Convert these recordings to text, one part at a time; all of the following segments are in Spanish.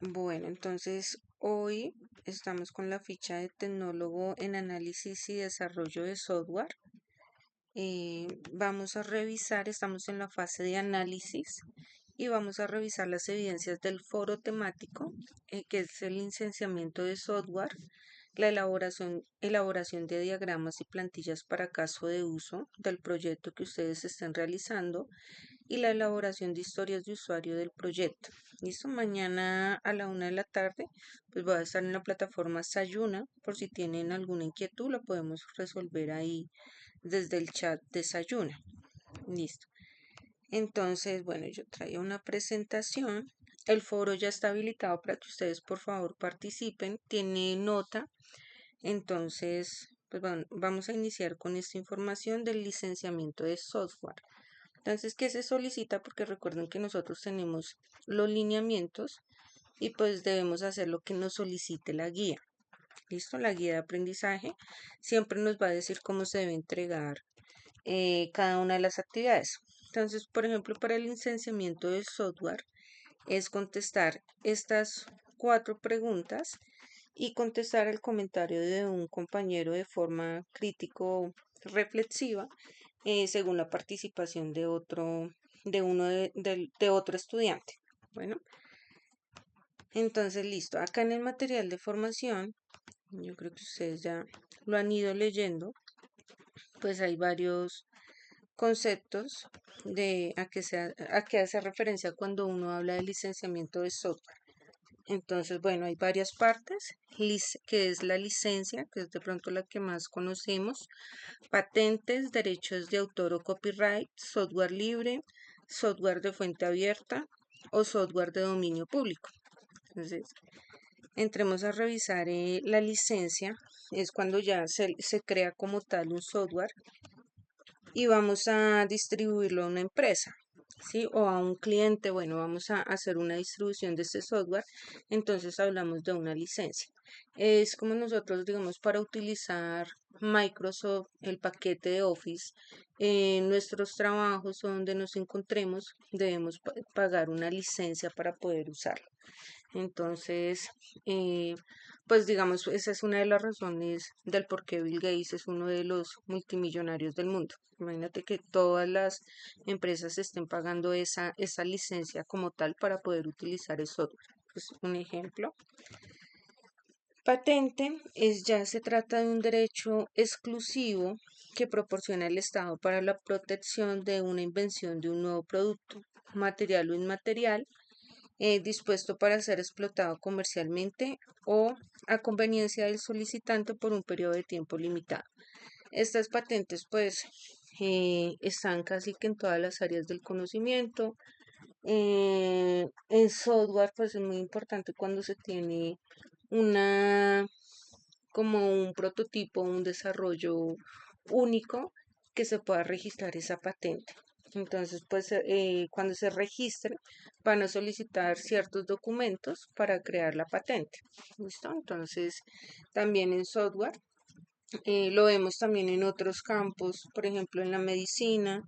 Bueno, entonces hoy estamos con la ficha de tecnólogo en análisis y desarrollo de software. Vamos a revisar, estamos en la fase de análisis y vamos a revisar las evidencias del foro temático, que es el licenciamiento de software, la elaboración de diagramas y plantillas para caso de uso del proyecto que ustedes estén realizando y la elaboración de historias de usuario del proyecto. Listo, mañana a la 1 de la tarde, pues voy a estar en la plataforma Sayuna, por si tienen alguna inquietud, la podemos resolver ahí desde el chat de Sayuna. Listo. Entonces, bueno, yo traía una presentación. El foro ya está habilitado para que ustedes por favor participen. Tiene nota. Entonces, pues vamos a iniciar con esta información del licenciamiento de software. Entonces, ¿qué se solicita? Porque recuerden que nosotros tenemos los lineamientos y pues debemos hacer lo que nos solicite la guía. ¿Listo? La guía de aprendizaje siempre nos va a decir cómo se debe entregar cada una de las actividades. Entonces, por ejemplo, para el licenciamiento de software es contestar estas 4 preguntas y contestar el comentario de un compañero de forma crítico reflexiva según la participación de otro, de otro estudiante. Bueno, entonces listo. Acá en el material de formación, yo creo que ustedes ya lo han ido leyendo, pues hay varios conceptos de a qué hace referencia cuando uno habla de licenciamiento de software. Entonces, bueno, hay varias partes, que es la licencia, que es de pronto la que más conocemos, patentes, derechos de autor o copyright, software libre, software de fuente abierta o software de dominio público. Entonces, entremos a revisar la licencia, es cuando ya se crea como tal un software y vamos a distribuirlo a una empresa, ¿sí? O a un cliente, bueno, vamos a hacer una distribución de este software, entonces hablamos de una licencia. Es como nosotros, digamos, para utilizar Microsoft, el paquete de Office, en nuestros trabajos o donde nos encontremos, debemos pagar una licencia para poder usarlo. Entonces, eh, pues digamos, esa es una de las razones del por qué Bill Gates es uno de los multimillonarios del mundo. Imagínate que todas las empresas estén pagando esa licencia como tal para poder utilizar el software. Pues un ejemplo. Patente ya se trata de un derecho exclusivo que proporciona el Estado para la protección de una invención de un nuevo producto, material o inmaterial, dispuesto para ser explotado comercialmente o a conveniencia del solicitante por un periodo de tiempo limitado. Estas patentes pues están casi que en todas las áreas del conocimiento. En software pues es muy importante cuando se tiene una como un prototipo, un desarrollo único que se pueda registrar esa patente. Entonces, pues cuando se registre, van a solicitar ciertos documentos para crear la patente. ¿Listo? Entonces, también en software, lo vemos también en otros campos, por ejemplo, en la medicina.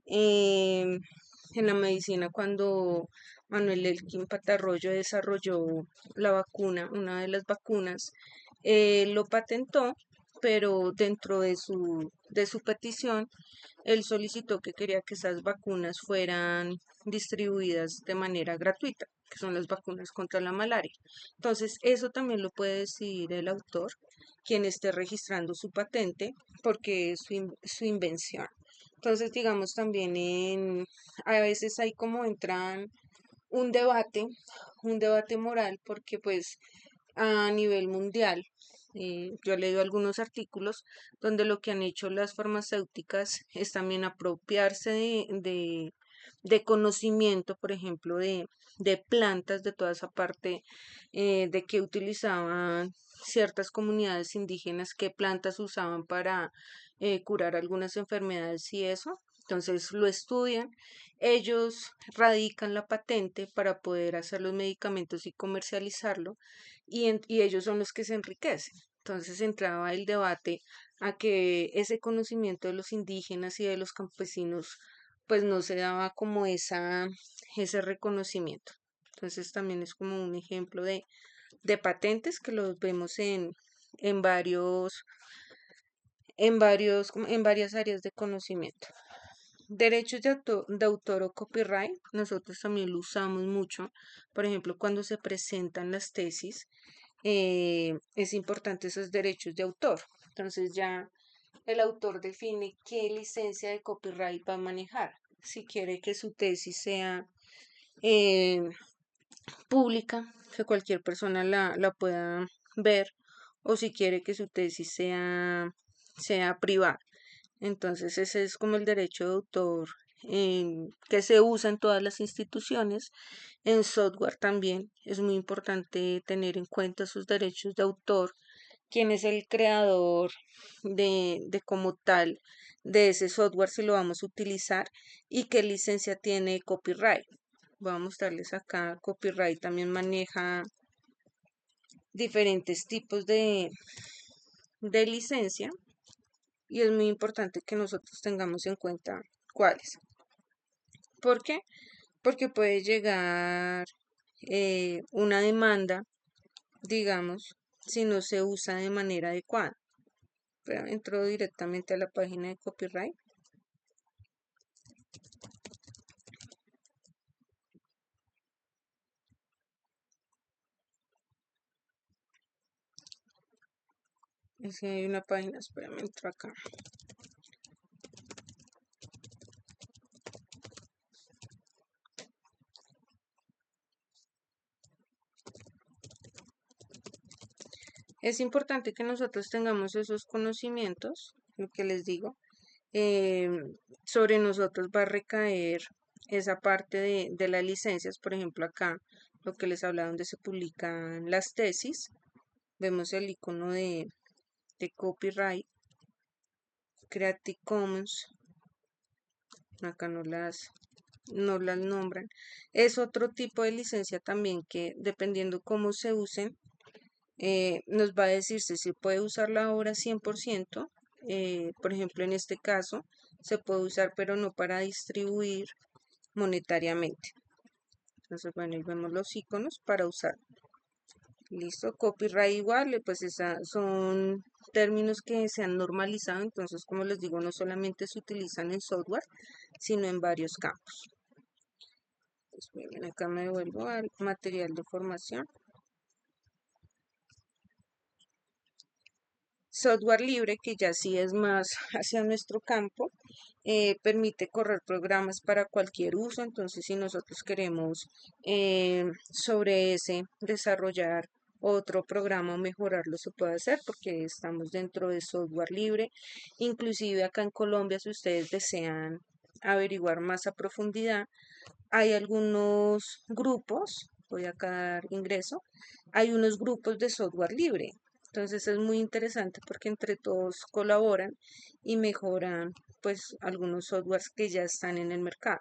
em, en la medicina, cuando Manuel Elkin Patarroyo desarrolló la vacuna, una de las vacunas, lo patentó, pero dentro de su petición, él solicitó que quería que esas vacunas fueran distribuidas de manera gratuita, que son las vacunas contra la malaria. Entonces, eso también lo puede decidir el autor, quien esté registrando su patente, porque es su invención. Entonces, digamos también a veces hay como entran un debate, un debate moral, porque pues a nivel mundial, yo he leído algunos artículos donde lo que han hecho las farmacéuticas es también apropiarse de conocimiento, por ejemplo, de plantas, de toda esa parte de que utilizaban ciertas comunidades indígenas, qué plantas usaban para curar algunas enfermedades y eso. Entonces lo estudian, ellos radican la patente para poder hacer los medicamentos y comercializarlo y ellos son los que se enriquecen. Entonces entraba el debate a que ese conocimiento de los indígenas y de los campesinos pues no se daba como ese reconocimiento. Entonces también es como un ejemplo de patentes que los vemos en varios, en varias áreas de conocimiento. Derechos de autor o copyright, nosotros también lo usamos mucho. Por ejemplo, cuando se presentan las tesis, es importante esos derechos de autor. Entonces ya el autor define qué licencia de copyright va a manejar. Si quiere que su tesis sea eh, pública, que cualquier persona la pueda ver, o si quiere que su tesis sea privada. Entonces ese es como el derecho de autor que se usa en todas las instituciones. En software también es muy importante tener en cuenta sus derechos de autor, quién es el creador de como tal de ese software si lo vamos a utilizar y qué licencia tiene copyright. Voy a mostrarles acá, copyright también maneja diferentes tipos de licencia y es muy importante que nosotros tengamos en cuenta cuáles. ¿Por qué? Porque puede llegar una demanda, digamos, si no se usa de manera adecuada. Pero entro directamente a la página de copyright. Es que hay una página, espérame, entro acá. Es importante que nosotros tengamos esos conocimientos, lo que les digo, eh, sobre nosotros va a recaer esa parte de las licencias, por ejemplo acá, lo que les hablaba donde se publican las tesis, vemos el icono de copyright, Creative Commons, acá no las nombran. Es otro tipo de licencia también que dependiendo cómo se usen, nos va a decir si se puede usar la obra 100%. Por ejemplo, en este caso, se puede usar, pero no para distribuir monetariamente. Entonces, bueno, ahí vemos los iconos para usar. Listo, copyright igual, pues son términos que se han normalizado, entonces, como les digo, no solamente se utilizan en software, sino en varios campos. Pues bien, acá me devuelvo al material de formación. Software libre, que ya sí es más hacia nuestro campo, permite correr programas para cualquier uso. Entonces, si nosotros queremos sobre ese desarrollar otro programa o mejorarlo, se puede hacer porque estamos dentro de software libre. Inclusive acá en Colombia, si ustedes desean averiguar más a profundidad, hay algunos grupos, voy a dar ingreso, hay unos grupos de software libre. Entonces es muy interesante porque entre todos colaboran y mejoran pues algunos softwares que ya están en el mercado.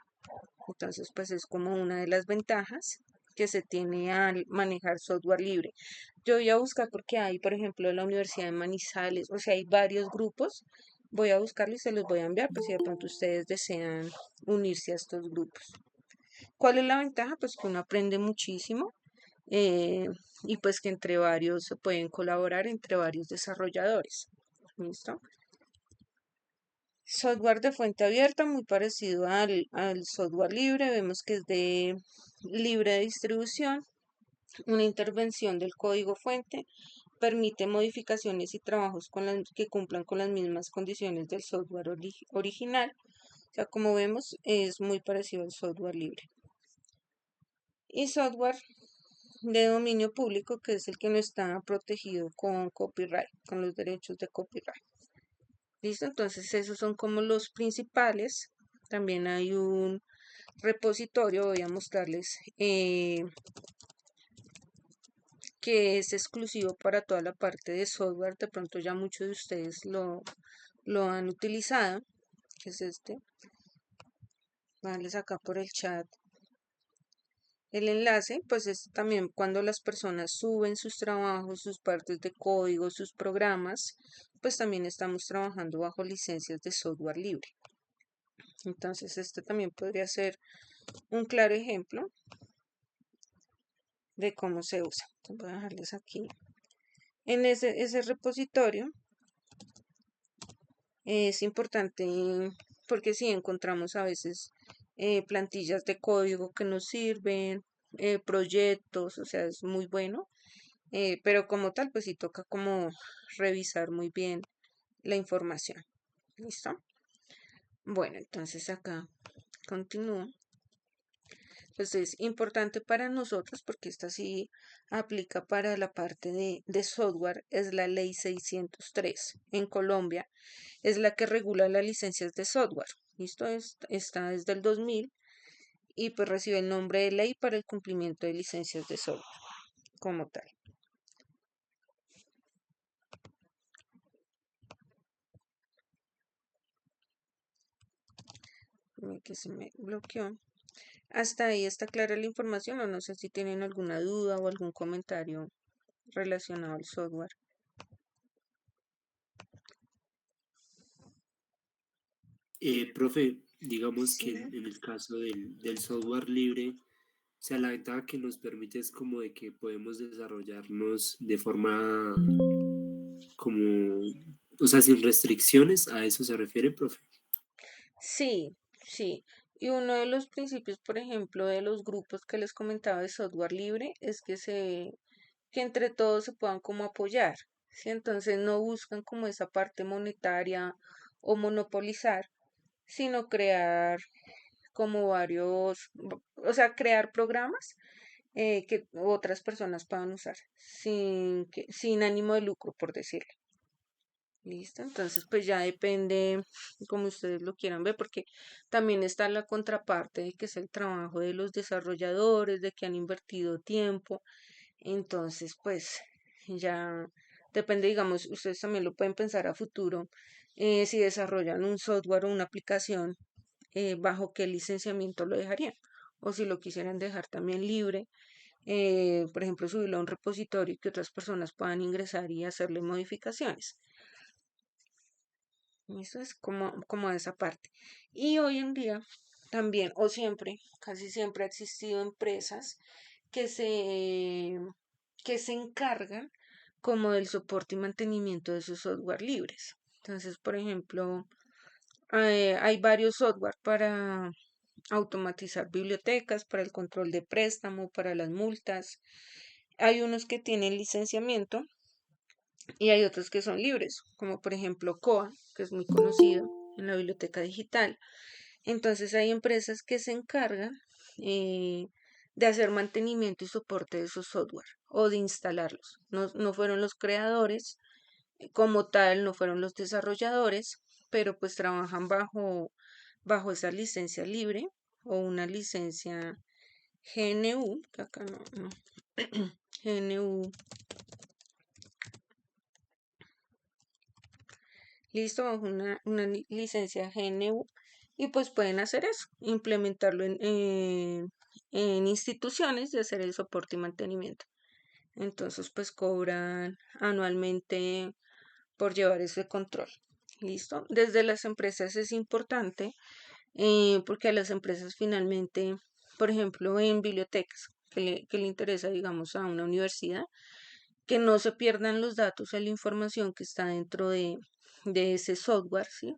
Entonces pues es como una de las ventajas que se tiene al manejar software libre. Yo voy a buscar porque hay, por ejemplo, la Universidad de Manizales, o sea, hay varios grupos. Voy a buscarlos y se los voy a enviar, pues si de pronto ustedes desean unirse a estos grupos. ¿Cuál es la ventaja? Pues que uno aprende muchísimo eh, y pues que entre varios se pueden colaborar entre varios desarrolladores. ¿Listo? Software de fuente abierta, muy parecido al software libre. Vemos que es de libre distribución. Una intervención del código fuente permite modificaciones y trabajos que cumplan con las mismas condiciones del software original. O sea, como vemos, es muy parecido al software libre. Y software de dominio público, que es el que no está protegido con copyright, con los derechos de copyright. ¿Listo? Entonces esos son como los principales. También hay un repositorio, voy a mostrarles, que es exclusivo para toda la parte de software. De pronto ya muchos de ustedes lo han utilizado, que es este. Vale, acá por el chat el enlace, pues es también cuando las personas suben sus trabajos, sus partes de código, sus programas, pues también estamos trabajando bajo licencias de software libre. Entonces, este también podría ser un claro ejemplo. de cómo se usa. Entonces voy a dejarles aquí en ese repositorio. Es importante porque si encontramos a veces plantillas de código que nos sirven, proyectos, o sea, es muy bueno, pero como tal, pues sí toca como revisar muy bien la información. ¿Listo? Bueno, entonces acá continúo. Pues es importante para nosotros porque esta sí aplica para la parte de software, es la ley 603 en Colombia, es la que regula las licencias de software. ¿Listo? Está desde el 2000 y pues recibe el nombre de ley para el cumplimiento de licencias de software como tal. Que se me bloqueó. Hasta ahí está clara la información o no sé si tienen alguna duda o algún comentario relacionado al software. Profe, digamos que Sí. en el caso del software libre, o sea, la ventaja que nos permite es como de que podemos desarrollarnos de forma como, o sea, sin restricciones, ¿a eso se refiere, profe? Sí, sí. Y uno de los principios, por ejemplo, de los grupos que les comentaba de software libre es que entre todos se puedan como apoyar, ¿sí? Entonces no buscan como esa parte monetaria o monopolizar, sino crear como o sea, crear programas que otras personas puedan usar sin ánimo de lucro, por decirlo. Listo, entonces pues ya depende como ustedes lo quieran ver, porque también está la contraparte de que es el trabajo de los desarrolladores, de que han invertido tiempo. Entonces pues ya depende, digamos, ustedes también lo pueden pensar a futuro, si desarrollan un software o una aplicación, bajo qué licenciamiento lo dejarían, o si lo quisieran dejar también libre, por ejemplo, subirlo a un repositorio y que otras personas puedan ingresar y hacerle modificaciones. Eso es como esa parte. Y hoy en día también, o siempre, casi siempre ha existido empresas que se, que se encargan como del soporte y mantenimiento de sus software libres. Entonces, por ejemplo, hay varios software para automatizar bibliotecas, para el control de préstamo, para las multas. Hay unos que tienen licenciamiento y hay otros que son libres, como por ejemplo COA, que es muy conocido en la biblioteca digital. Entonces hay empresas que se encargan de hacer mantenimiento y soporte de esos software o de instalarlos. No fueron los creadores como tal, no fueron los desarrolladores, pero pues trabajan bajo esa licencia libre o una licencia GNU, que acá no, GNU. Listo, bajo una licencia GNU y pues pueden hacer eso, implementarlo en instituciones y hacer el soporte y mantenimiento. Entonces pues cobran anualmente por llevar ese control. Listo. Desde las empresas es importante porque a las empresas finalmente, por ejemplo, en bibliotecas, que le interesa, digamos, a una universidad, que no se pierdan los datos o la información que está dentro de ese software, ¿sí?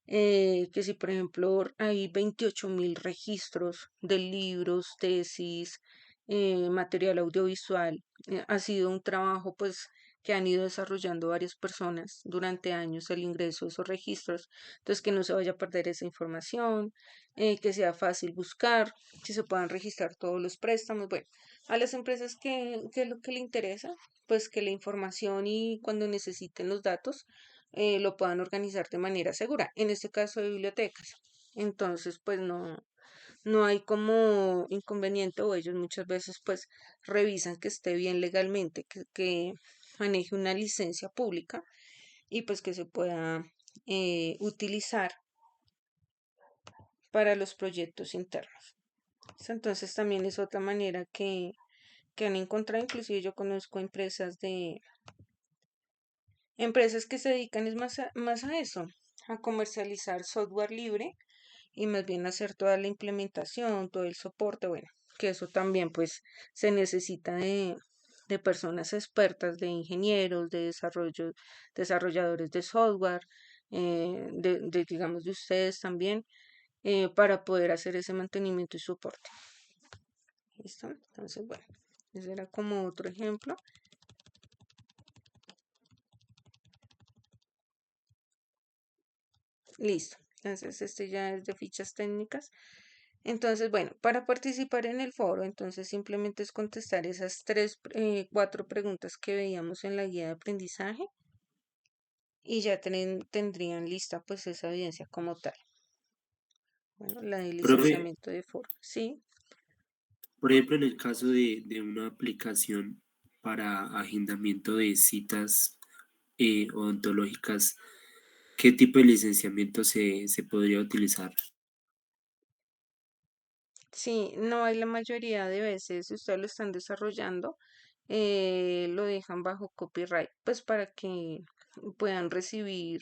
Que si, por ejemplo, hay 28.000 registros de libros, tesis, material audiovisual, ha sido un trabajo, pues, que han ido desarrollando varias personas durante años el ingreso de esos registros. Entonces, que no se vaya a perder esa información, que sea fácil buscar, que se puedan registrar todos los préstamos. Bueno, a las empresas que es lo que le interesa, pues que la información y cuando necesiten los datos, lo puedan organizar de manera segura. En este caso de bibliotecas. Entonces, pues no hay como inconveniente o ellos muchas veces pues revisan que esté bien legalmente, que maneje una licencia pública y pues que se pueda utilizar para los proyectos internos. Entonces también es otra manera que han encontrado, inclusive yo conozco empresas que se dedican es más a eso, a comercializar software libre y más bien hacer toda la implementación, todo el soporte, bueno. que eso también pues se necesita de personas expertas, de ingenieros, de desarrolladores de software, digamos de ustedes también, para poder hacer ese mantenimiento y soporte. ¿Listo? Entonces, bueno, ese era como otro ejemplo. Listo. Entonces, este ya es de fichas técnicas. Entonces, bueno, para participar en el foro, entonces simplemente es contestar esas cuatro preguntas que veíamos en la guía de aprendizaje y ya tendrían lista pues esa evidencia como tal. Bueno, la de Profe, licenciamiento de foro, ¿sí? por ejemplo, en el caso de una aplicación para agendamiento de citas odontológicas, ¿qué tipo de licenciamiento se podría utilizar? Sí, no hay la mayoría de veces, si ustedes lo están desarrollando, lo dejan bajo copyright, pues para que puedan recibir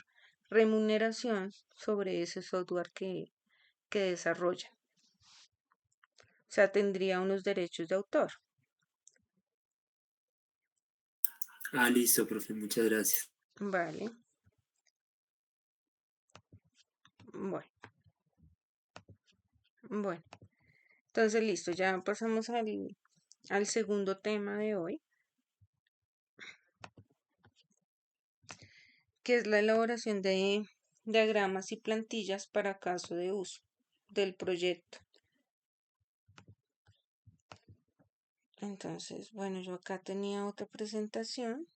remuneración sobre ese software que desarrollan. O sea, tendría unos derechos de autor. Ah, listo, profe, muchas gracias. Vale, bueno, bueno. Entonces, listo, ya pasamos al segundo tema de hoy, que es la elaboración de diagramas y plantillas para caso de uso del proyecto. Entonces, bueno, yo acá tenía otra presentación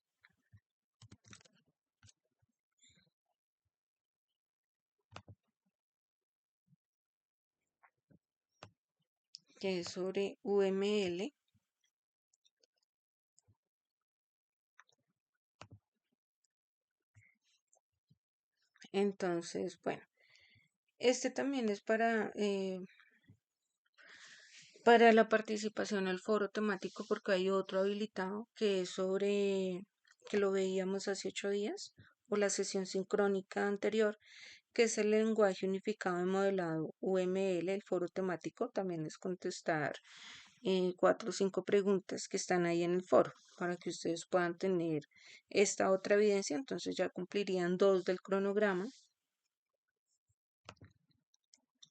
que es sobre UML. Entonces, bueno, este también es para la participación al foro temático porque hay otro habilitado que es sobre, que lo veíamos hace 8 días, o la sesión sincrónica anterior, que es el lenguaje unificado de modelado UML, el foro temático. También es contestar 4 o 5 preguntas que están ahí en el foro para que ustedes puedan tener esta otra evidencia. Entonces ya cumplirían 2 del cronograma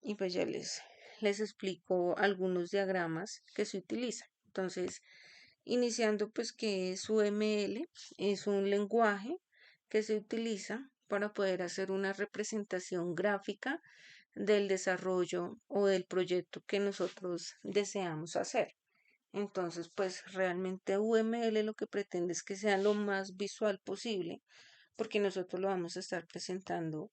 y pues ya les explico algunos diagramas que se utilizan. Entonces, iniciando pues que es UML, es un lenguaje que se utiliza para poder hacer una representación gráfica del desarrollo o del proyecto que nosotros deseamos hacer. Entonces, pues realmente UML lo que pretende es que sea lo más visual posible, porque nosotros lo vamos a estar presentando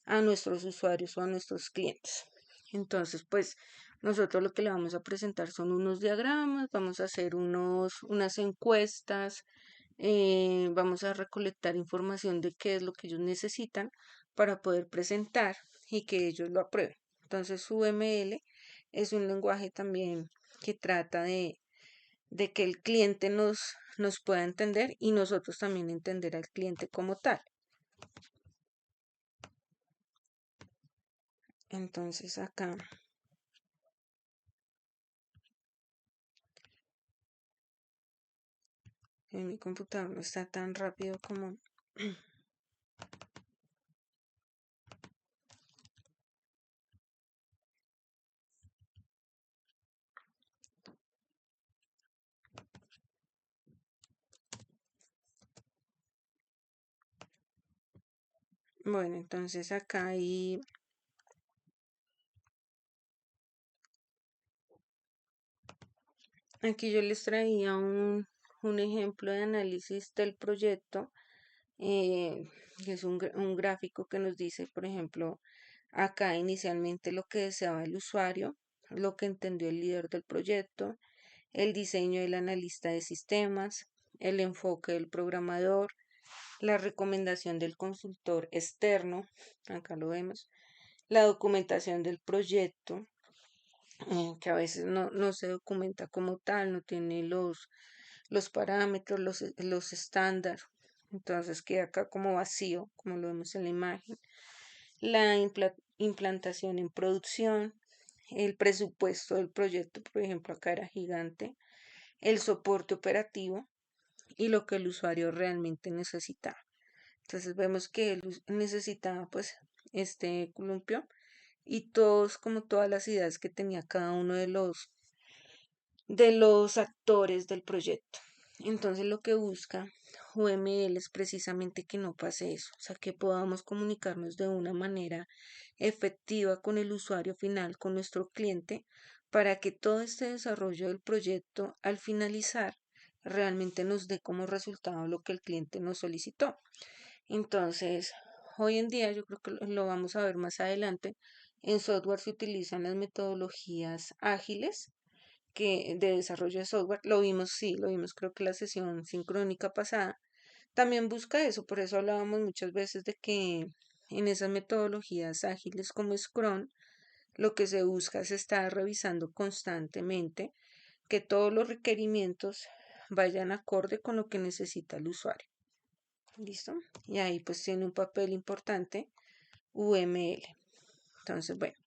a nuestros usuarios o a nuestros clientes. Entonces, pues nosotros lo que le vamos a presentar son unos diagramas, vamos a hacer unas encuestas, vamos a recolectar información de qué es lo que ellos necesitan para poder presentar y que ellos lo aprueben. Entonces, UML es un lenguaje también que trata de que el cliente nos pueda entender y nosotros también entender al cliente como tal. Entonces, acá en mi computador no está tan rápido como... Bueno, entonces acá aquí yo les traía un ejemplo de análisis del proyecto, que es un gráfico que nos dice, por ejemplo, acá inicialmente lo que deseaba el usuario, lo que entendió el líder del proyecto, el diseño del analista de sistemas, el enfoque del programador, la recomendación del consultor externo, acá lo vemos, la documentación del proyecto, que a veces no se documenta como tal, no tiene los parámetros, los estándares, entonces queda acá como vacío, como lo vemos en la imagen. La implantación en producción, el presupuesto del proyecto, por ejemplo, acá era gigante, el soporte operativo y lo que el usuario realmente necesitaba. Entonces vemos que él necesitaba pues este columpio y todos, como todas las ideas que tenía cada uno de los actores del proyecto. Entonces lo que busca UML es precisamente que no pase eso, o sea, que podamos comunicarnos de una manera efectiva con el usuario final, con nuestro cliente, para que todo este desarrollo del proyecto al finalizar realmente nos dé como resultado lo que el cliente nos solicitó. Entonces, hoy en día, yo creo que lo vamos a ver más adelante, en software se utilizan las metodologías ágiles que de desarrollo de software. Lo vimos, sí, lo vimos creo que la sesión sincrónica pasada. También busca eso, por eso hablábamos muchas veces de que en esas metodologías ágiles como Scrum, lo que se busca es estar revisando constantemente que todos los requerimientos vayan acorde con lo que necesita el usuario. ¿Listo? Y ahí pues tiene un papel importante UML. Entonces, bueno,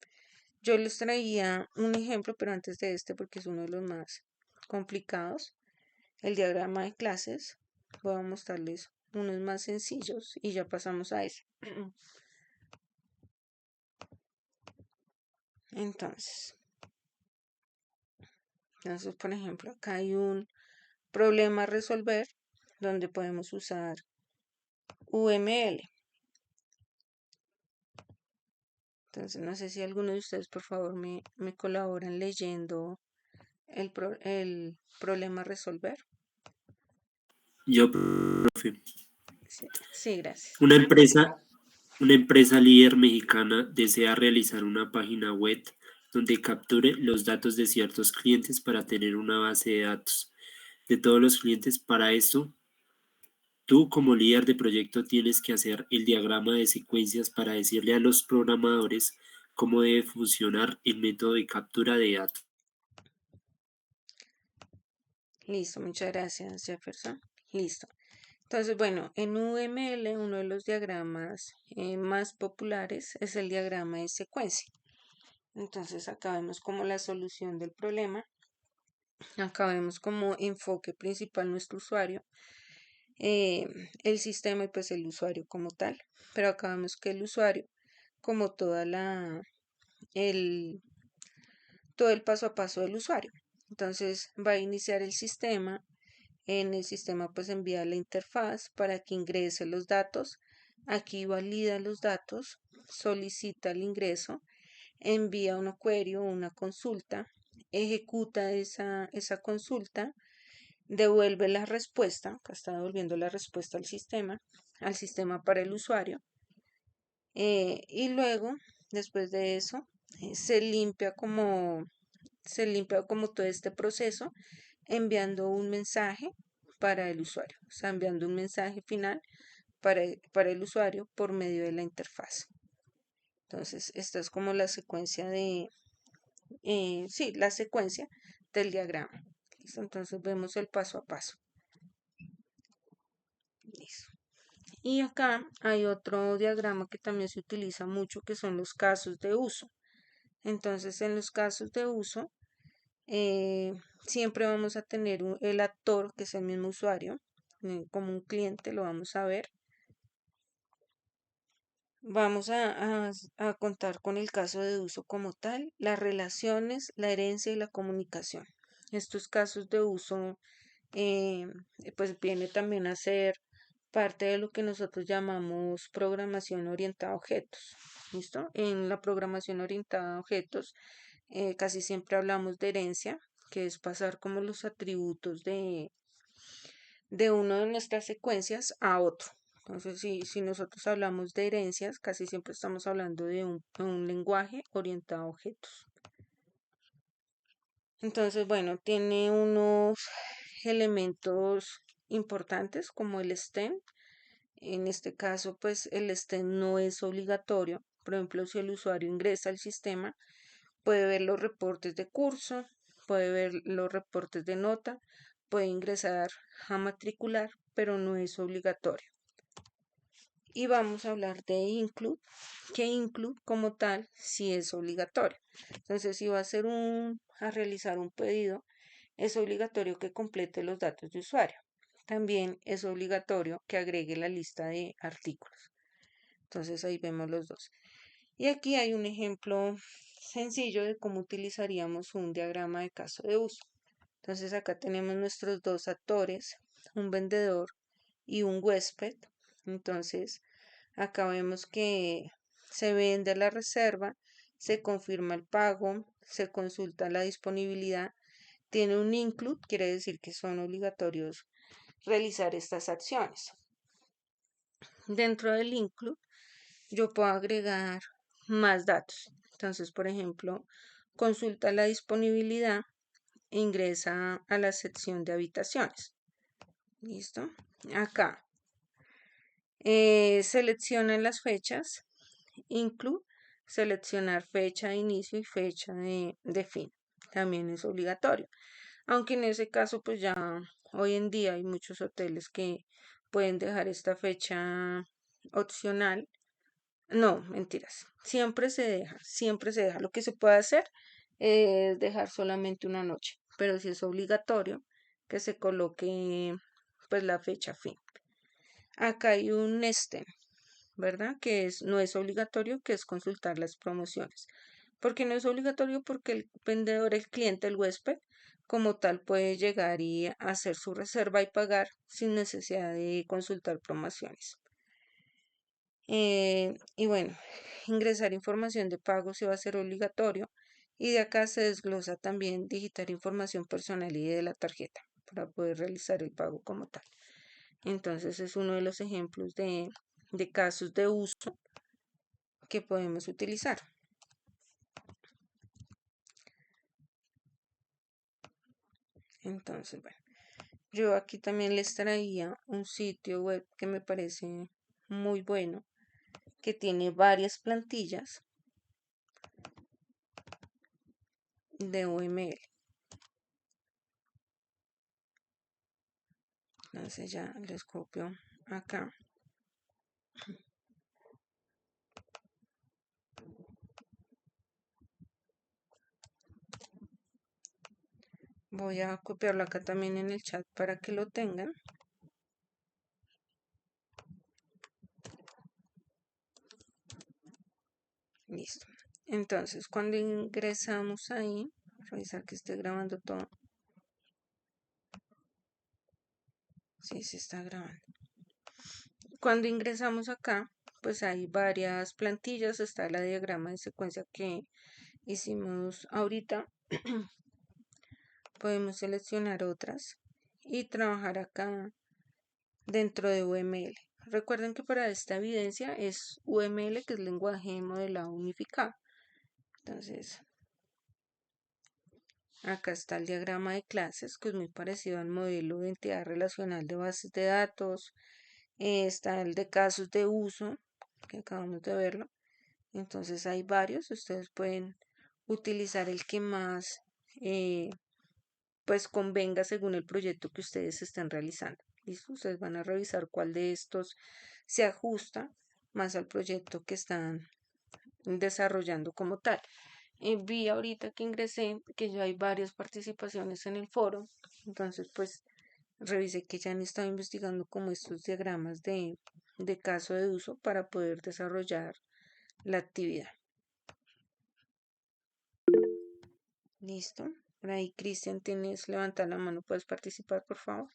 yo les traía un ejemplo, pero antes de este, porque es uno de los más complicados, el diagrama de clases. Voy a mostrarles unos más sencillos y ya pasamos a eso. Entonces, por ejemplo, acá hay un problema a resolver donde podemos usar UML. Entonces, no sé si alguno de ustedes, por favor, me colaboran leyendo el problema a resolver. Yo, profe. Sí, sí, gracias. Una empresa, una empresa líder mexicana desea realizar una página web donde capture los datos de ciertos clientes para tener una base de datos de todos los clientes. Para esto, tú como líder de proyecto tienes que hacer el diagrama de secuencias para decirle a los programadores cómo debe funcionar el método de captura de datos. Listo, muchas gracias, Jefferson. Listo. Entonces, bueno, en UML uno de los diagramas más populares es el diagrama de secuencia. Entonces, acá vemos como la solución del problema. Acá vemos como enfoque principal nuestro usuario, el sistema y pues el usuario como tal. Pero acá vemos que el usuario, como el, todo el paso a paso del usuario. Entonces, va a iniciar el sistema. En el sistema pues envía la interfaz para que ingrese los datos. Aquí valida los datos, solicita el ingreso, envía una query o una consulta, ejecuta esa consulta, devuelve la respuesta, acá está devolviendo la respuesta al sistema para el usuario, y luego, después de eso, se limpia como todo este proceso enviando un mensaje para el usuario, o sea, enviando un mensaje final para el usuario por medio de la interfaz. Entonces, esta es como la secuencia sí, la secuencia del diagrama. ¿Listo? Entonces, vemos el paso a paso. Listo. Y acá hay otro diagrama que también se utiliza mucho, que son los casos de uso. Entonces, en los casos de uso, siempre vamos a tener el actor, que es el mismo usuario, como un cliente, lo vamos a ver. Vamos a contar con el caso de uso como tal, las relaciones, la herencia y la comunicación. Estos casos de uso, eh, pues viene también a ser parte de lo que nosotros llamamos programación orientada a objetos. ¿Listo? En la programación orientada a objetos, casi siempre hablamos de herencia, que es pasar como los atributos de una de nuestras secuencias a otro. Entonces, si nosotros hablamos de herencias, casi siempre estamos hablando de un lenguaje orientado a objetos. Entonces, bueno, tiene unos elementos importantes como el stem. En este caso, pues el stem no es obligatorio. Por ejemplo, si el usuario ingresa al sistema, puede ver los reportes de curso, puede ver los reportes de nota, puede ingresar a matricular, pero no es obligatorio. y vamos a hablar de include, que include como tal sí es obligatorio. Entonces, si va a realizar un pedido, es obligatorio que complete los datos de usuario. También es obligatorio que agregue la lista de artículos. Entonces ahí vemos los dos. Y aquí hay un ejemplo sencillo de cómo utilizaríamos un diagrama de caso de uso. Entonces acá tenemos nuestros dos actores, un vendedor y un huésped. Entonces acá vemos que se vende la reserva, se confirma el pago, se consulta la disponibilidad, tiene un include, quiere decir que son obligatorios realizar estas acciones. Dentro del include yo puedo agregar más datos. Entonces, por ejemplo, consulta la disponibilidad e ingresa a la sección de habitaciones. ¿Listo? Acá selecciona las fechas, include seleccionar fecha de inicio y fecha de fin. También es obligatorio. Aunque en ese caso, pues ya hoy en día hay muchos hoteles que pueden dejar esta fecha opcional. No, mentiras. Siempre se deja, siempre se deja. Lo que se puede hacer es dejar solamente una noche, pero si es obligatorio que se coloque pues la fecha fin. Acá hay un ¿verdad? No es obligatorio, que es consultar las promociones. ¿Por qué no es obligatorio? Porque el vendedor, el cliente, el huésped, como tal, puede llegar y hacer su reserva y pagar sin necesidad de consultar promociones. Y bueno, ingresar información de pago se va a ser obligatorio y de acá se desglosa también digitar información personal y de la tarjeta para poder realizar el pago como tal. Entonces es uno de los ejemplos de casos de uso que podemos utilizar. Entonces, bueno, yo aquí también les traía un sitio web que me parece muy bueno, que tiene varias plantillas de UML. Entonces ya les copio acá. Voy a copiarlo acá también en el chat para que lo tengan. Listo. Entonces, cuando ingresamos ahí, revisar que esté grabando todo. Sí, se está grabando. Cuando ingresamos acá, pues hay varias plantillas. Está la diagrama de secuencia que hicimos ahorita. Podemos seleccionar otras y trabajar acá dentro de UML. Recuerden que para esta evidencia es UML, que es lenguaje modelado unificado. Entonces, acá está el diagrama de clases, que es muy parecido al modelo de entidad relacional de bases de datos. Está el de casos de uso, que acabamos de verlo. Entonces hay varios, ustedes pueden utilizar el que más pues convenga según el proyecto que ustedes estén realizando. ¿Listo? Ustedes van a revisar cuál de estos se ajusta más al proyecto que están desarrollando como tal. Vi ahorita que ingresé que ya hay varias participaciones en el foro, entonces pues revisé que ya han estado investigando como estos diagramas de caso de uso para poder desarrollar la actividad. Listo. Por ahí, Cristian, tienes levanta la mano, puedes participar, por favor.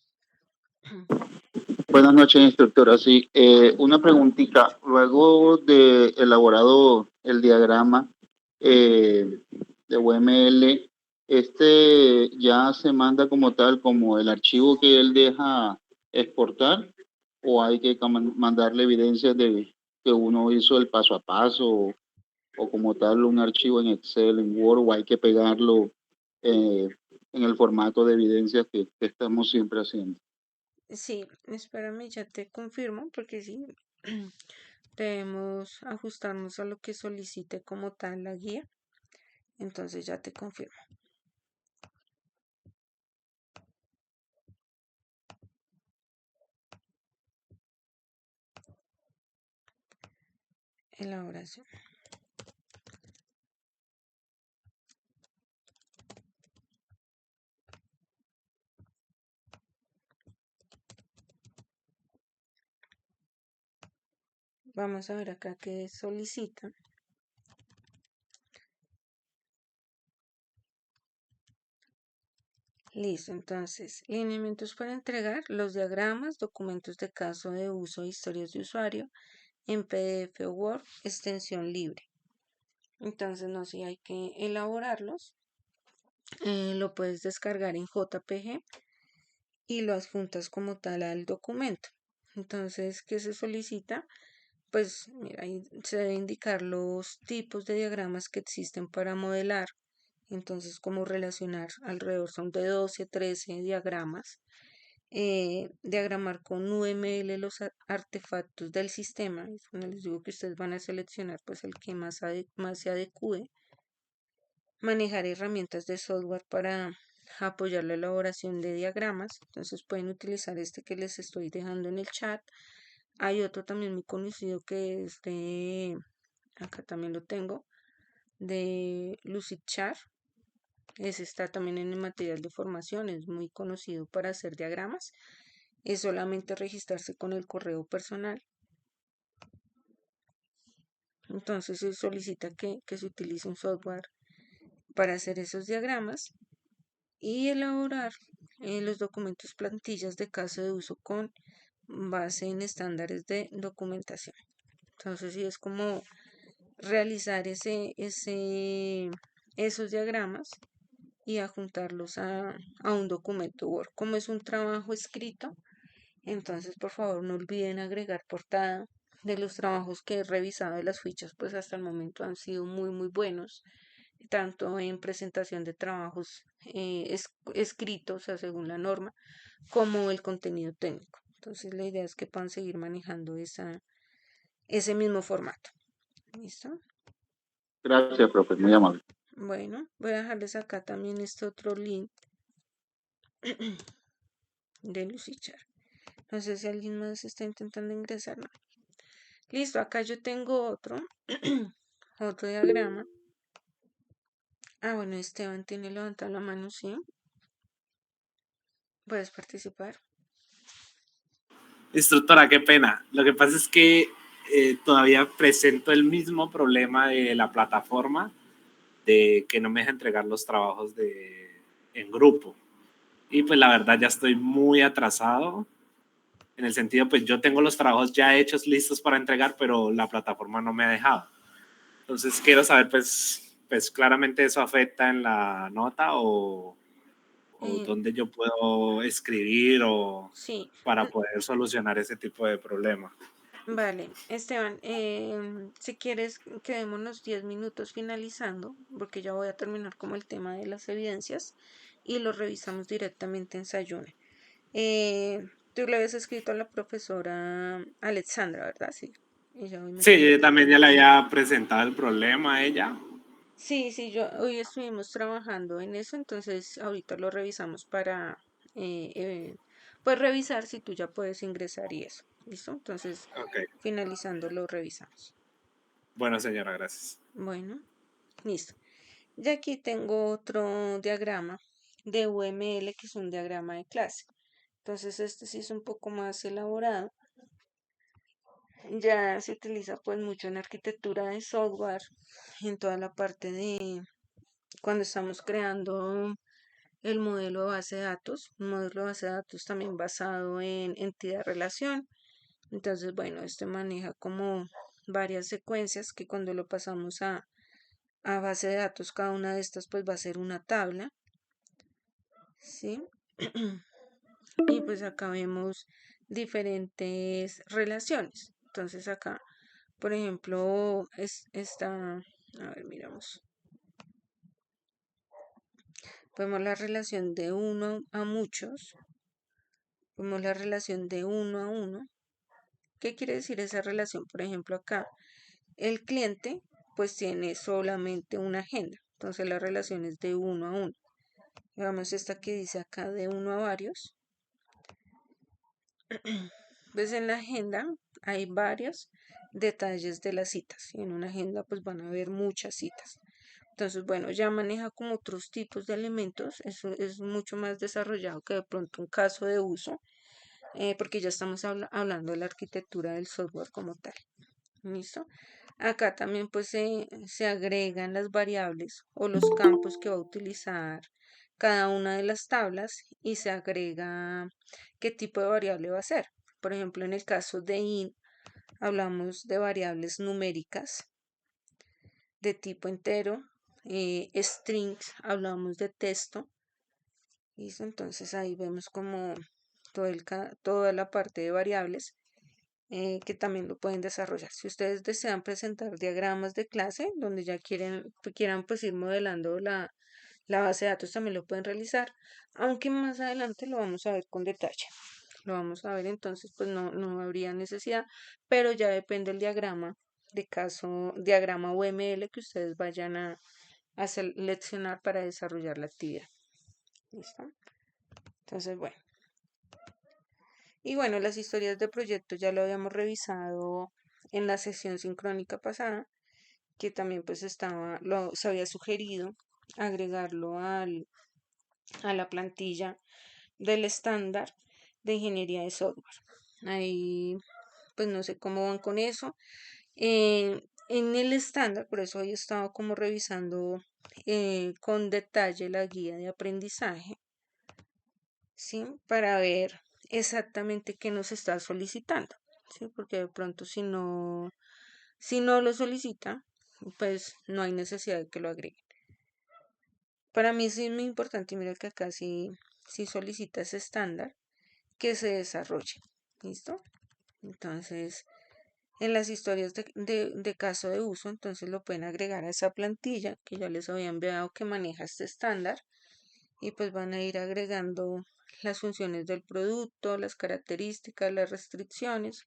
Buenas noches, instructora. Sí, una preguntita. Luego de elaborado el diagrama de UML, ya se manda como tal, como el archivo que él deja exportar, o hay que mandarle evidencias de que uno hizo el paso a paso, o como tal un archivo en Excel, en Word, o hay que pegarlo eh, en el formato de evidencias que estamos siempre haciendo. Sí, espérame, ya te confirmo, porque sí, debemos ajustarnos a lo que solicite como tal la guía. Entonces ya te confirmo. elaboración. Vamos a ver acá qué solicita. Listo, entonces, lineamientos para entregar, los diagramas, documentos de caso de uso, historias de usuario, en PDF o Word, extensión libre. Entonces, no sé, si hay que elaborarlos. Lo puedes descargar en JPG y lo adjuntas como tal al documento. Entonces, ¿qué se solicita? Pues, mira, ahí se debe indicar los tipos de diagramas que existen para modelar. Entonces, cómo relacionar alrededor son de 12 a 13 diagramas. Diagramar con UML los artefactos del sistema. Bueno, les digo que ustedes van a seleccionar pues el que más se adecue. Manejar herramientas de software para apoyar la elaboración de diagramas. Entonces pueden utilizar este que les estoy dejando en el chat. Hay otro también muy conocido que es de, acá también lo tengo, de Lucidchart. Ese está también en el material de formación, es muy conocido para hacer diagramas. Es solamente registrarse con el correo personal. Entonces se solicita que se utilice un software para hacer esos diagramas y elaborar los documentos plantillas de caso de uso con base en estándares de documentación. Entonces sí es como realizar esos diagramas y adjuntarlos a un documento Word. Como es un trabajo escrito, entonces por favor no olviden agregar portada. De los trabajos que he revisado de las fichas, pues hasta el momento han sido muy buenos, tanto en presentación de trabajos escritos, o sea, según la norma, como el contenido técnico. Entonces la idea es que puedan seguir manejando ese mismo formato. ¿Listo? Gracias, profe, muy amable. Bueno, voy a dejarles acá también este otro link de Lucidchart. No sé si alguien más está intentando ingresar. No. Listo, acá yo tengo otro, otro diagrama. Ah, bueno, Esteban tiene levantado la mano, sí. Puedes participar. Instructora, qué pena. Lo que pasa es que todavía presento el mismo problema de la plataforma, de que no me deja entregar los trabajos en grupo. Y pues la verdad ya estoy muy atrasado. En el sentido, pues yo tengo los trabajos ya hechos, listos para entregar, pero la plataforma no me ha dejado. Entonces quiero saber, pues claramente eso afecta en la nota o dónde yo puedo escribir o Sí, para poder solucionar ese tipo de problema. vale. Esteban, si quieres, quedémonos 10 minutos finalizando, porque ya voy a terminar como el tema de las evidencias y lo revisamos directamente en Sayune. Tú le habías escrito a la profesora Alexandra, ¿verdad? Sí. Ella hoy me Sí, yo comentó. también ya le había presentado el problema a ella. Sí, hoy estuvimos trabajando en eso, entonces ahorita lo revisamos para, pues revisar si tú ya puedes ingresar y eso. ¿Listo? Entonces, Ok. finalizando lo revisamos. Bueno, señora, gracias. Bueno, listo. Ya aquí tengo otro diagrama de UML que es un diagrama de clase. Entonces, este sí es un poco más elaborado. Ya se utiliza pues mucho en arquitectura de software, en toda la parte de cuando estamos creando el modelo de base de datos, un modelo de base de datos también basado en entidad-relación. Entonces, bueno, este maneja como varias secuencias que cuando lo pasamos a base de datos, cada una de estas pues va a ser una tabla, ¿sí? Y pues acá vemos diferentes relaciones. Entonces acá, por ejemplo, a ver, miramos. Vemos la relación de uno a muchos. Vemos la relación de uno a uno. ¿Qué quiere decir esa relación? Por ejemplo, acá el cliente pues tiene solamente una agenda. Entonces la relación es de uno a uno. Veamos esta que dice acá de uno a varios. Pues en la agenda hay varios detalles de las citas y en una agenda pues van a haber muchas citas. Entonces, bueno, ya maneja como otros tipos de elementos, eso es mucho más desarrollado que de pronto un caso de uso, porque ya estamos hablando de la arquitectura del software como tal. ¿Listo? Acá también pues se agregan las variables o los campos que va a utilizar cada una de las tablas y se agrega qué tipo de variable va a ser. Por ejemplo, en el caso de int hablamos de variables numéricas de tipo entero, strings hablamos de texto. ¿Listo? Entonces ahí vemos como toda la parte de variables que también lo pueden desarrollar. Si ustedes desean presentar diagramas de clase donde ya quieran pues ir modelando la base de datos, también lo pueden realizar, aunque más adelante lo vamos a ver con detalle. Lo vamos a ver entonces, pues no habría necesidad, pero ya depende el diagrama de caso, diagrama UML que ustedes vayan a seleccionar para desarrollar la actividad. ¿Listo? Entonces, bueno. Y bueno, las historias de proyecto ya lo habíamos revisado en la sesión sincrónica pasada, que también pues se había sugerido agregarlo a la plantilla del estándar de ingeniería de software. Ahí pues no sé cómo van con eso. En el estándar, por eso hoy he estado como revisando con detalle la guía de aprendizaje, ¿sí? Para ver exactamente qué nos está solicitando, ¿sí? Porque de pronto si no lo solicita, pues no hay necesidad de que lo agregue. Para mí sí es muy importante, y mira que acá sí solicita ese estándar que se desarrolle. ¿Listo? Entonces, en las historias de caso de uso, entonces lo pueden agregar a esa plantilla que ya les había enviado que maneja este estándar y pues van a ir agregando las funciones del producto, las características, las restricciones.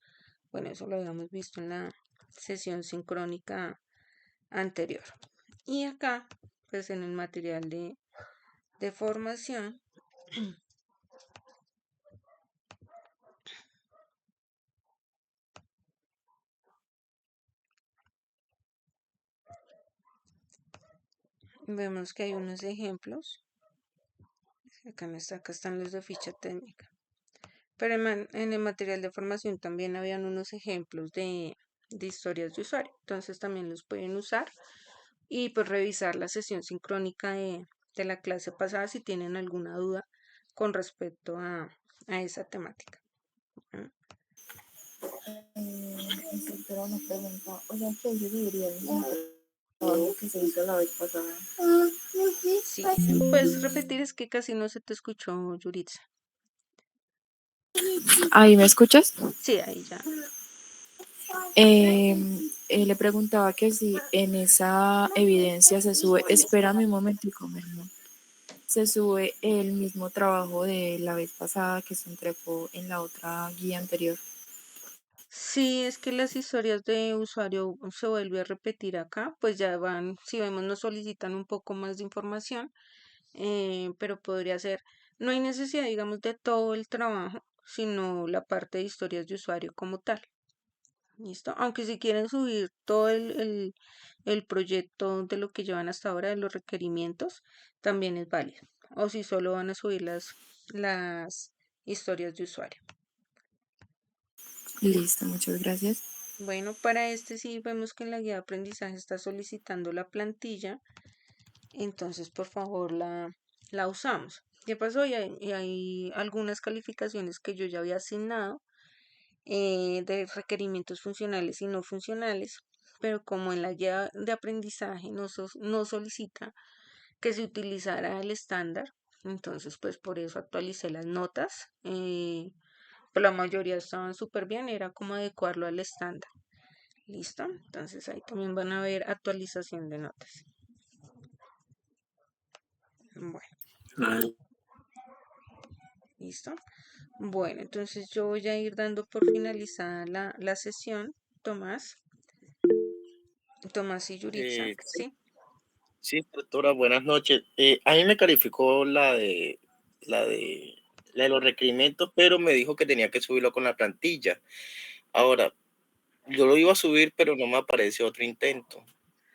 Bueno, eso lo habíamos visto en la sesión sincrónica anterior. Y acá, pues en el material de formación, vemos que hay unos ejemplos. Acá están los de ficha técnica. Pero en el material de formación también habían unos ejemplos de historias de usuario. Entonces también los pueden usar y pues revisar la sesión sincrónica de la clase pasada si tienen alguna duda con respecto a esa temática. ¿Mm? Instructora, una pregunta. O sea, que yo diría el mismo trabajo que se hizo la vez pasada. Sí, puedes repetir, es que casi no se te escuchó, Yuritza. ¿Ahí me escuchas? Sí, ahí ya. Le preguntaba que si en esa evidencia se sube, espérame un momentico, Memo. Se sube el mismo trabajo de la vez pasada que se entregó en la otra guía anterior. Si es que las historias de usuario se vuelve a repetir acá, pues ya van, si vemos, nos solicitan un poco más de información, pero podría ser, no hay necesidad, digamos, de todo el trabajo, sino la parte de historias de usuario como tal. ¿Listo? Aunque si quieren subir todo el proyecto de lo que llevan hasta ahora, de los requerimientos, también es válido. O si solo van a subir las historias de usuario. Listo, muchas gracias. Bueno, para este sí vemos que en la guía de aprendizaje está solicitando la plantilla, entonces por favor la usamos. ¿Qué pasó? Y hay algunas calificaciones que yo ya había asignado de requerimientos funcionales y no funcionales, pero como en la guía de aprendizaje no solicita que se utilizara el estándar, entonces pues por eso actualicé las notas. Pero la mayoría estaban súper bien, era como adecuarlo al estándar. ¿Listo? Entonces ahí también van a ver actualización de notas. Bueno, Ah, ¿listo? Bueno, entonces yo voy a ir dando por finalizada la sesión. Tomás y Yuritza, Sí, ¿sí? sí, doctora, buenas noches. A mí me calificó la de de los requerimientos, pero me dijo que tenía que subirlo con la plantilla. Ahora, yo lo iba a subir, pero no me apareció otro intento.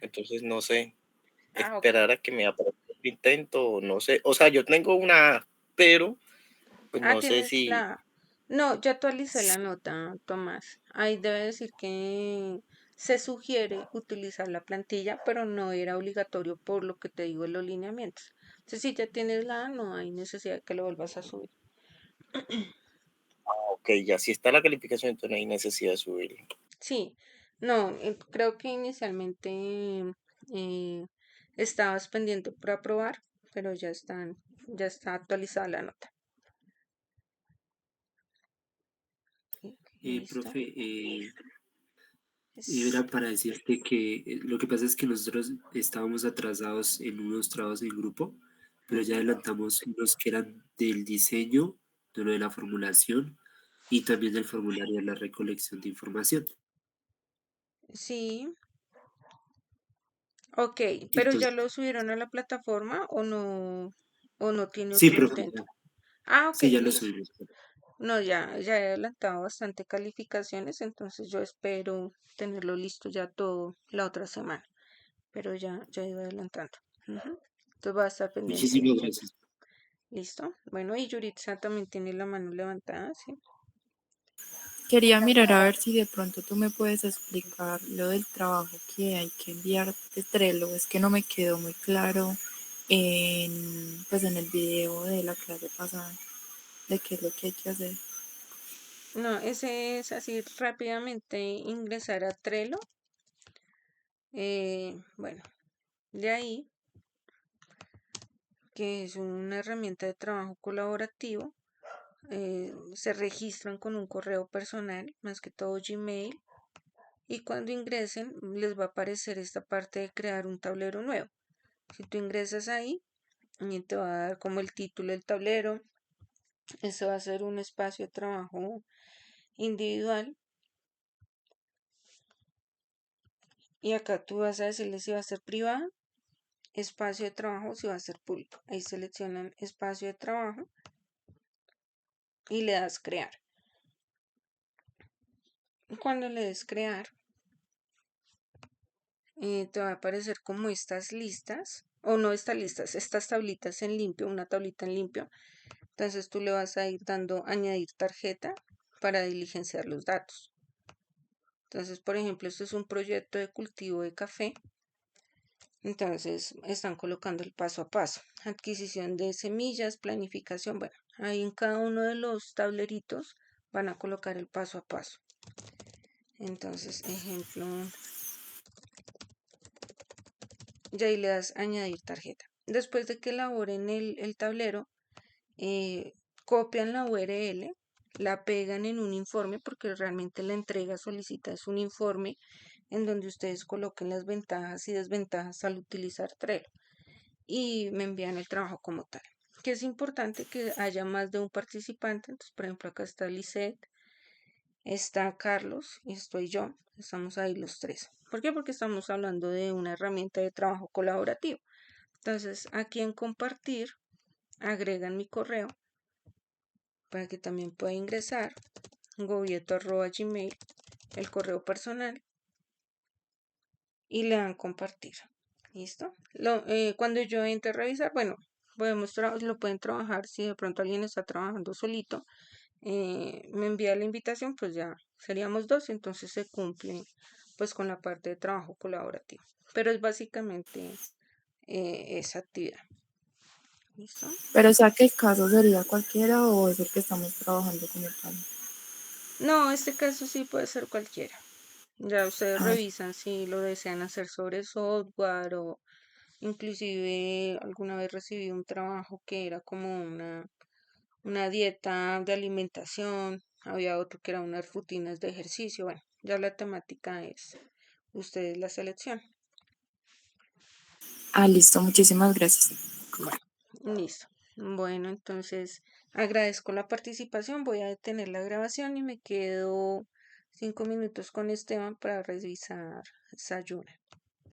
Entonces, no sé, Ah, ok. esperar a que me aparezca otro intento, o no sé. O sea, yo tengo una, pero pues Ah, no sé tienes si... la... No, ya actualicé la nota, Tomás. Ahí debe decir que se sugiere utilizar la plantilla, pero no era obligatorio por lo que te digo en los lineamientos. Entonces, si ya tienes la, no hay necesidad de que lo vuelvas a subir. Ok, ya si está la calificación, entonces no hay necesidad de subirlo. Sí, no, creo que inicialmente eh, estabas pendiente por aprobar, pero ya está actualizada la nota. Listo. Profe, Es- era para decirte que lo que pasa es que nosotros estábamos atrasados en unos trabajos en grupo, pero ya Ujú. adelantamos unos que eran del diseño, de lo de la formulación y también del formulario de la recolección de información. Sí, ok, pero ya Entonces, lo subieron a la plataforma o no tiene sí, otro profe, intento. Ah, ok, sí, ya lo listo. subimos. No, ya he adelantado bastante calificaciones, entonces yo espero tenerlo listo ya todo la otra semana, pero ya iba adelantando. Ujú. Entonces va a estar pendiente de Muchísimas ello. gracias. ¿Listo? Bueno, y Yuritza también tiene la mano levantada, ¿sí? Quería mirar a ver si de pronto tú me puedes explicar lo del trabajo que hay que enviar de Trello. Es que no me quedó muy claro pues en el video de la clase pasada de qué es lo que hay que hacer. No, ese es así rápidamente ingresar a Trello. Bueno, de ahí, que es una herramienta de trabajo colaborativo, se registran con un correo personal, más que todo Gmail, y cuando ingresen les va a aparecer esta parte de crear un tablero nuevo. Si tú ingresas ahí, y te va a dar como el título del tablero, eso va a ser un espacio de trabajo individual. Y acá tú vas a decirle si va a ser privado, espacio de trabajo, si va a ser público. Ahí seleccionan espacio de trabajo y le das crear. Cuando le des crear, te va a aparecer como estas listas, o no estas listas, estas tablitas en limpio, una tablita en limpio. Entonces tú le vas a ir dando añadir tarjeta para diligenciar los datos. Entonces, por ejemplo, esto es un proyecto de cultivo de café. Entonces, están colocando el paso a paso. Adquisición de semillas, planificación. Bueno, ahí en cada uno de los tableritos van a colocar el paso a paso. Entonces, ejemplo, y ahí le das añadir tarjeta. Después de que elaboren el tablero, copian la URL, la pegan en un informe, porque realmente la entrega solicita es un informe en donde ustedes coloquen las ventajas y desventajas al utilizar Trello y me envían el trabajo como tal. Que es importante que haya más de un participante. Entonces, por ejemplo, acá está Lisette, está Carlos y estoy yo. Estamos ahí los tres. ¿Por qué? Porque estamos hablando de una herramienta de trabajo colaborativo. Entonces, aquí en compartir, agregan mi correo para que también pueda ingresar gobieto@gmail, el correo personal, y le dan compartir. ¿Listo? Cuando yo entre a revisar, bueno, lo pueden trabajar si de pronto alguien está trabajando solito. Me envía la invitación, pues ya seríamos dos, entonces se cumple pues con la parte de trabajo colaborativo. Pero es básicamente esa actividad. ¿Listo? Pero o sea que el caso sería cualquiera o es el que estamos trabajando como tal. No, este caso sí puede ser cualquiera. Ya ustedes Ah, revisan si lo desean hacer sobre software o inclusive alguna vez recibí un trabajo que era como una dieta de alimentación, había otro que era unas rutinas de ejercicio. Bueno, ya la temática es ustedes la selección. listo, muchísimas gracias. Bueno, listo. Bueno, entonces agradezco la participación. Voy a detener la grabación y me quedo 5 minutos con Esteban para revisar Sayuna.